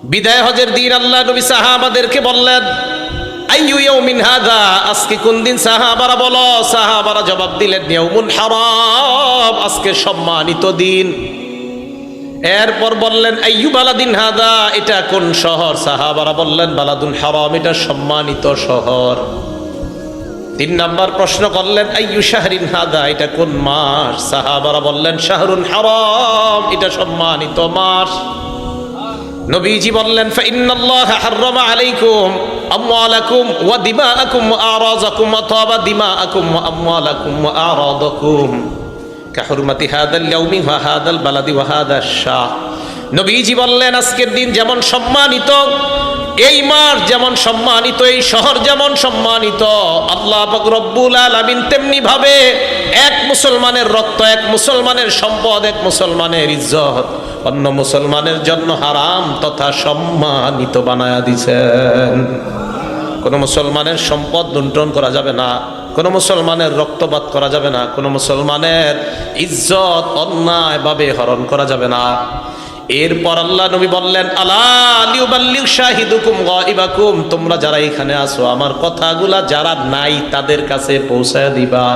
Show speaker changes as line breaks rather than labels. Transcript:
বিদায় হজের দিন আল্লাহ নবী সাহাবাদেরকে বললেন, আইয়ু ইয়াউমিন হাযা, আজকে কোন দিন? সাহাবারা বলো। সাহাবারা জবাব দিলেন, ইয়াউমুন হারাম, আজকে সম্মানিত দিন। এরপর বললেন, আইয়ু বালাদিন হাযা, এটা কোন শহর? সাহাবারা বললেন, বালাদুন হারাম, এটা সম্মানিত শহর। 3 নাম্বার প্রশ্ন করলেন, আইয়ু শাহরিন হাযা, এটা কোন মাস? সাহাবারা বললেন, শাহরুন হারাম, এটা সম্মানিত মাস। নবীজি বললেন, ফাইন্নাল্লাহা হাররামা আলাইকুম আমওয়ালাকুম ওয়া দিমাআকুম ওয়া আরাযাকুম ওয়া তাবা দিমাআকুম ওয়া আমওয়ালাকুম ওয়া আরাদাকুম কাহুরমাতি হাদাল ইয়াউমি ওয়া হাদাল বালাদি ওয়া হাদাশ শাহ। নবীজি বললেন, আজকের দিন যেমন সম্মানিত, এই মাস যেমন সম্মানিত, এই শহর যেমন সম্মানিত, আল্লাহ পাক রব্বুল আলামিন তেমনি ভাবে এক মুসলমানের রক্ত, এক মুসলমানের সম্পদ, এক মুসলমানের ইজ্জত অন্য মুসলমানের জন্য হারাম তথা সম্মানিত বানায়া দিয়েছেন। কোন মুসলমানের সম্পদ লুণ্ঠন করা যাবে না, কোন মুসলমানের রক্তপাত করা যাবে না, কোন মুসলমানের ইজ্জত অন্যায়ভাবে হরণ করা যাবে না। এরপর আল্লাহ নবী বললেন, আলা লিউবাল্লিগ শাহিদুকুম গায়বাকুম, তোমরা যারা এখানে আছো আমার কথাগুলা যারা নাই তাদের কাছে পৌঁছায় দিবা।